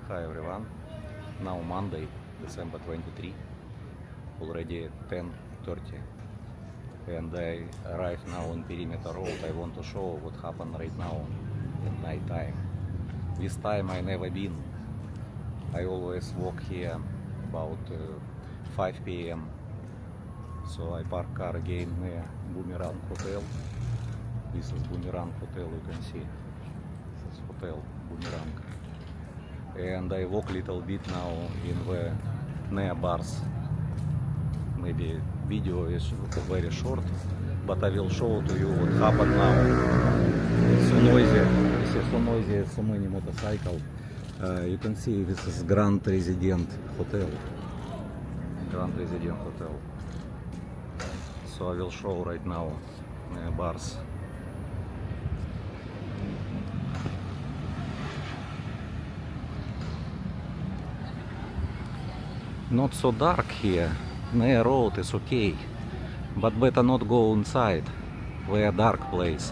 Hi everyone. Now Monday, December 23, already 10:30, and I arrive now on Perimeter Road. I want to show what happened right now at night time. This time I never been. I always walk here about 5 p.m. So I park car again near Boomerang Hotel. This is Boomerang Hotel, you can see. This is Hotel Boomerang. And I walk little bit now in the near bars. Maybe video is very short, but I will show to you what happened now. It's so noisy. This is so noisy. So many motorcycles. You can see this is Grand Resident Hotel. Grand Resident Hotel. So I will show right now near bars. Not so dark here. Near road is okay, but better not go inside. Where dark place.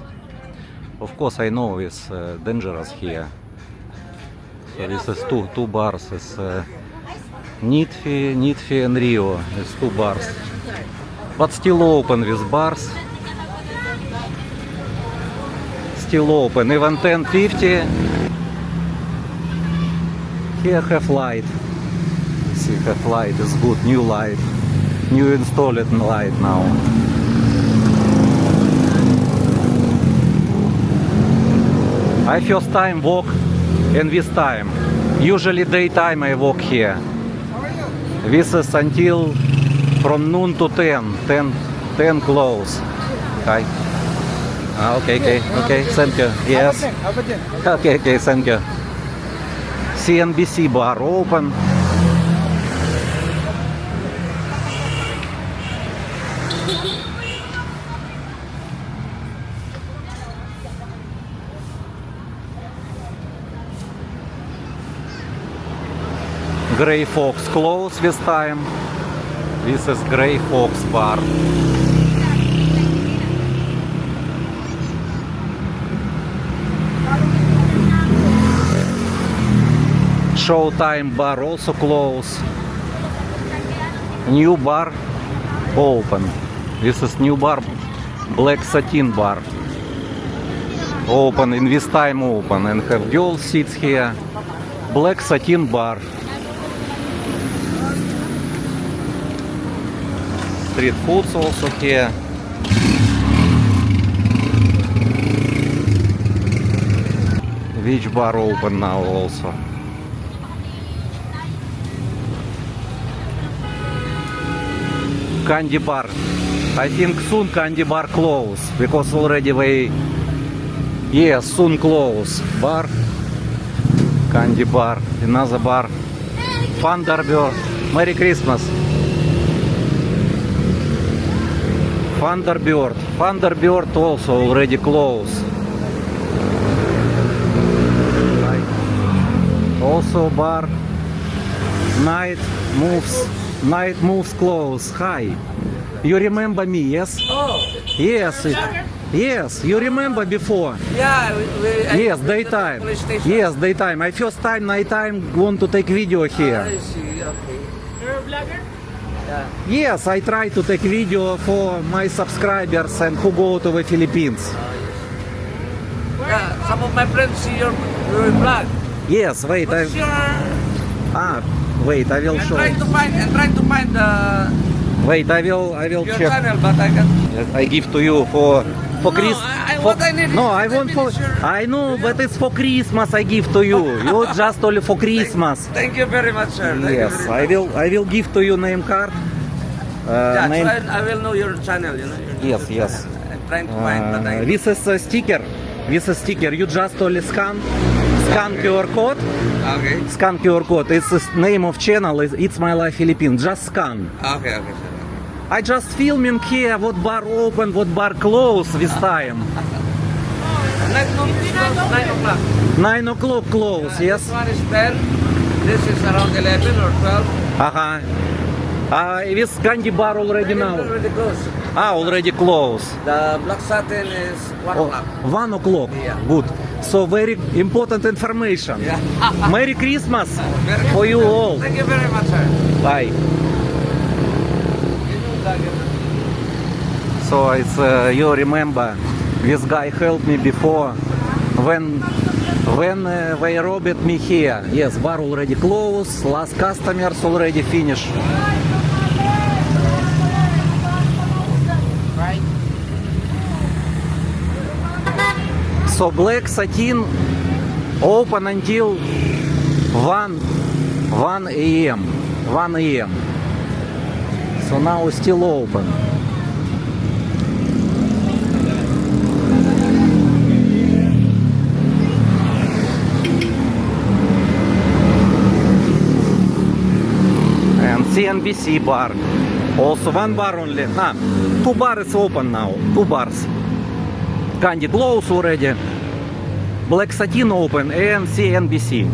Of course, I know it's dangerous here. So this is two bars. It's Nitfi and Rio. It's two bars, but still open with bars. Still open. Even 10:50. Here have light. See, have light is good, new light, new installed light now. I first time walk in this time. Usually daytime I walk here. This is until from noon to 10 close. Okay. Okay, thank you. Yes. Okay, thank you. CNBC bar open. Grey Fox closed this time. This is Grey Fox bar. Showtime bar also closed. New bar open. This is new bar, Black Satin bar. Open, in this time open, and have girl seats here. Black Satin bar. Street foods also here. Beach bar open now also. Candy bar. I think soon candy bar close because already they, yes, soon close. Bar, candy bar, another bar. Thunderbird. Merry Christmas. Thunderbird also already closed. Also bar. Night moves close. Hi. You remember me, yes? Oh. Yes. Yes, you remember before? Yeah, Yes, daytime. Yes, daytime. I first time nighttime want to take video here. I see, okay. You're a blogger? Yeah. Yes, I try to take video for my subscribers and who go to the Philippines. Yeah, some of my friends see your blog. Yes, wait, What's your... wait, I will I'm show. trying to find Wait, I will your check. channel, but I can... I give to you for Chris. What I need No, is I want for. I know, but it's for Christmas. I give to you. You just only for Christmas. Thank you very much, sir. Thank you Yes, very much. I will give to you name card. Yeah, Name. so I will know your channel, you know. Your Yes, YouTube yes. channel. I'm trying to find, but I... This is a sticker. This is sticker. You just only scan QR code. Okay. Scan QR code. It's the name of channel. It's My Life Philippines. Just scan. Okay, sir. I just filming here. What bar open, what bar close this time. 9 o'clock. 9 o'clock close. Yes. This one is 10. This is around 11 or 12. This candy bar already now. Already closed. Already closed. The black satin is 1 o'clock. 1 o'clock. Yeah. Good. So very important information. Yeah. Merry Christmas Very for you good. all. Thank you very much, sir. Bye. So it's you remember this guy helped me before when they robbed me here. Yes, bar already closed, last customers already finished. Right. So Black Satin open until 1 a.m. 1 a.m. So now it's still open. And CNBC bar. Also one bar only. Two bars open now. Two bars. Candy closed already. Black Satin open and CNBC.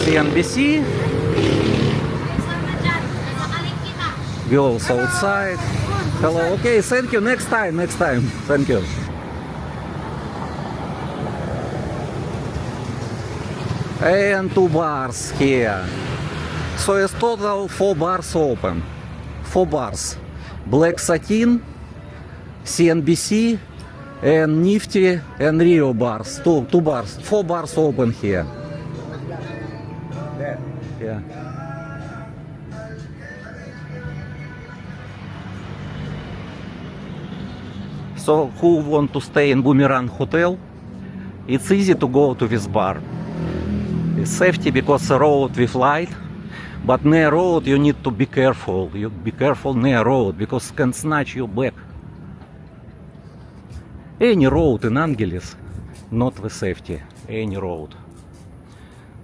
CNBC. Girls outside. Hello. Okay, thank you. Next time. Thank you. And two bars here. So it's total 4 bars open. 4 bars. Black Satin, CNBC, and Nifty and Rio bars. Two bars. 4 bars open here. Yeah. So who want to stay in Boomerang Hotel? It's easy to go to this bar. It's safety because the road with light, but near road you need to be careful. You be careful near road because can snatch you back. Any road in Angeles, not with safety. Any road.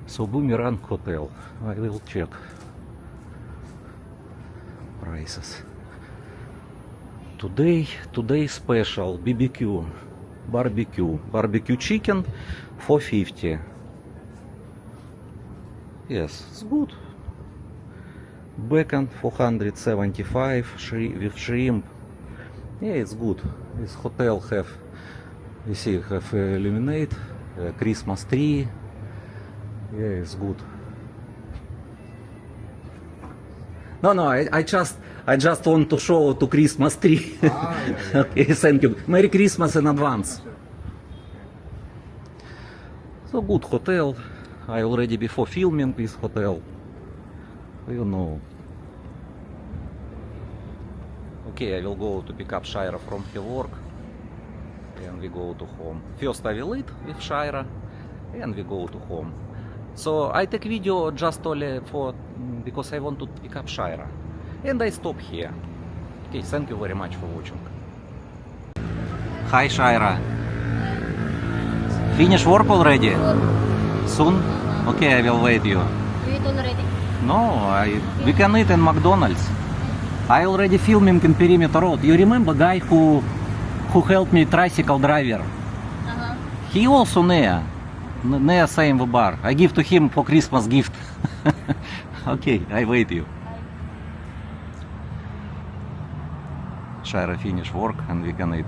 So Boomerang Hotel. I will check prices. Today special barbecue chicken 450. Yes, it's good. Bacon 475 with shrimp. Yeah, it's good. This hotel have, you see, have illuminate Christmas tree. Yeah, it's good. No, I just want to show to Christmas tree. Okay, thank you. Merry Christmas in advance. So good hotel. I already before filming this hotel. You know. Okay, I will go to pick up Shira from her work. And we go to home. First I will eat with Shira. And we go to home. So I take video just only for because I want to pick up Shira. And I stop here. Okay, thank you very much for watching. Hi Shira. Finish work already? Soon? Okay, I will wait you. You eat already? No, we can eat in McDonald's. I already filming in Perimeter Road. You remember guy who helped me tricycle driver? Uh-huh. He also near same bar. I give to him for Christmas gift. Okay, I wait you. Shira finish work and we can eat.